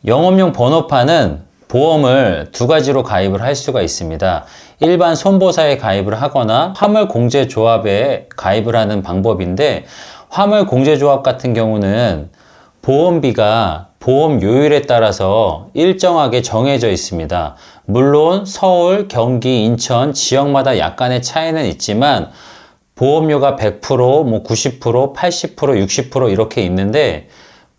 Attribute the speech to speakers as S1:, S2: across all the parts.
S1: 영업용 번호판은 보험을 두 가지로 가입을 할 수가 있습니다. 일반 손보사에 가입을 하거나 화물공제조합에 가입을 하는 방법인데, 화물공제조합 같은 경우는 보험비가 보험료율에 따라서 일정하게 정해져 있습니다. 물론 서울, 경기, 인천 지역마다 약간의 차이는 있지만 보험료가 100%, 90%, 80%, 60% 이렇게 있는데,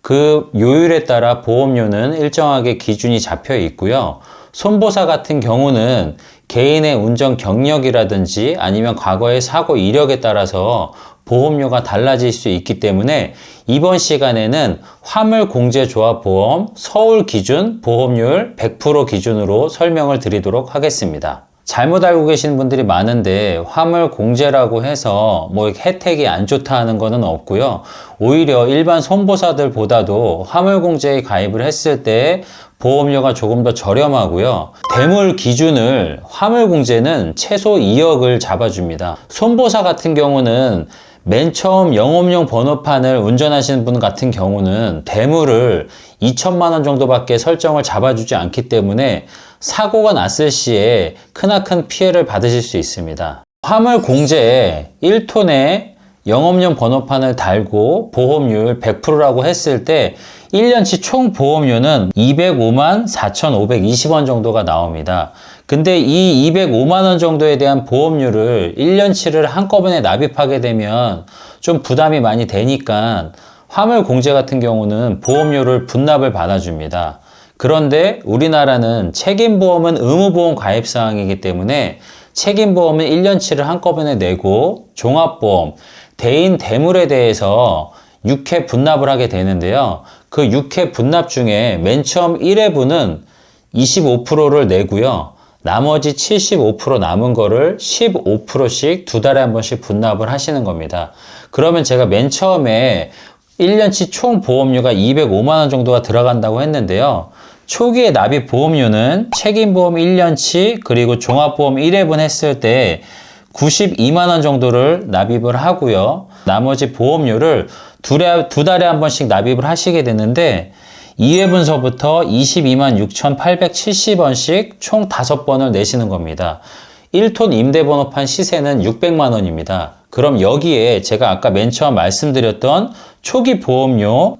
S1: 그 요율에 따라 보험료는 일정하게 기준이 잡혀 있고요. 손보사 같은 경우는 개인의 운전 경력이라든지 아니면 과거의 사고 이력에 따라서 보험료가 달라질 수 있기 때문에 이번 시간에는 화물공제조합보험 서울 기준 보험료율 100% 기준으로 설명을 드리도록 하겠습니다. 잘못 알고 계시는 분들이 많은데, 화물공제라고 해서 뭐 혜택이 안 좋다 하는 거는 없고요. 오히려 일반 손보사들보다도 화물공제에 가입을 했을 때 보험료가 조금 더 저렴하고요. 대물 기준을 화물공제는 최소 2억을 잡아줍니다. 손보사 같은 경우는 맨 처음 영업용 번호판을 운전하시는 분 같은 경우는 대물을 2천만 원 정도밖에 설정을 잡아주지 않기 때문에 사고가 났을 시에 크나큰 피해를 받으실 수 있습니다. 화물 공제에 1톤의 영업용 번호판을 달고 보험료율 100%라고 했을 때 1년치 총 보험료는 205만 4,520원 정도가 나옵니다. 근데 이 205만 원 정도에 대한 보험료를 1년치를 한꺼번에 납입하게 되면 좀 부담이 많이 되니까 화물 공제 같은 경우는 보험료를 분납을 받아줍니다. 그런데 우리나라는 책임보험은 의무보험 가입사항이기 때문에 책임보험은 1년치를 한꺼번에 내고 종합보험, 대인 대물에 대해서 6회 분납을 하게 되는데요. 그 6회 분납 중에 맨 처음 1회분은 25%를 내고요. 나머지 75% 남은 거를 15%씩 두 달에 한 번씩 분납을 하시는 겁니다. 그러면 제가 맨 처음에 1년치 총 보험료가 205만 원 정도가 들어간다고 했는데요. 초기에 납입 보험료는 책임보험 1년치 그리고 종합보험 1회분 했을 때 92만 원 정도를 납입을 하고요. 나머지 보험료를 두 달에 한 번씩 납입을 하시게 되는데 2회분서부터 22만 6,870원씩 총 5번을 내시는 겁니다. 1톤 임대번호판 시세는 600만 원입니다. 그럼 여기에 제가 아까 맨 처음 말씀드렸던 초기 보험료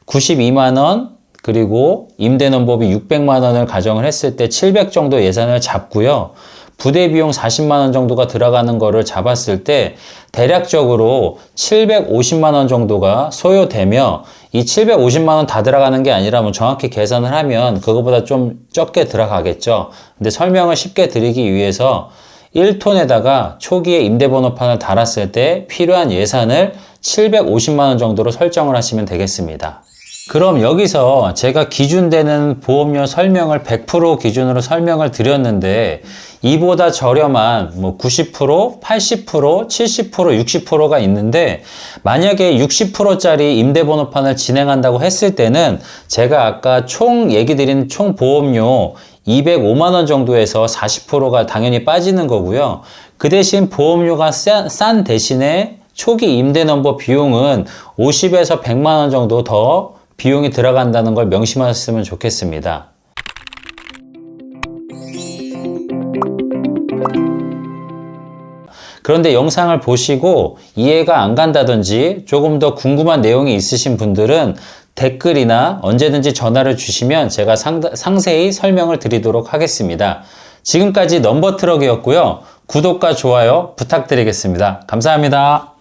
S1: 92만 원 그리고 임대넘보비 600만 원을 가정을 했을 때 700 정도 예산을 잡고요. 부대 비용 40만 원 정도가 들어가는 거를 잡았을 때 대략적으로 750만 원 정도가 소요되며, 이 750만 원 다 들어가는 게 아니라 뭐 정확히 계산을 하면 그거보다 좀 적게 들어가겠죠. 근데 설명을 쉽게 드리기 위해서 1톤에다가 초기에 임대번호판을 달았을 때 필요한 예산을 750만 원 정도로 설정을 하시면 되겠습니다. 그럼 여기서 제가 기준되는 보험료 설명을 100% 기준으로 설명을 드렸는데, 이보다 저렴한 뭐 90%, 80%, 70%, 60%가 있는데, 만약에 60%짜리 임대번호판을 진행한다고 했을 때는 제가 아까 총 얘기 드린 총 보험료 205만 원 정도에서 40%가 당연히 빠지는 거고요. 그 대신 보험료가 싼 대신에 초기 임대넘버 비용은 50에서 100만 원 정도 더 비용이 들어간다는 걸 명심하셨으면 좋겠습니다. 그런데 영상을 보시고 이해가 안 간다든지 조금 더 궁금한 내용이 있으신 분들은 댓글이나 언제든지 전화를 주시면 제가 상세히 설명을 드리도록 하겠습니다. 지금까지 넘버트럭이었고요. 구독과 좋아요 부탁드리겠습니다. 감사합니다.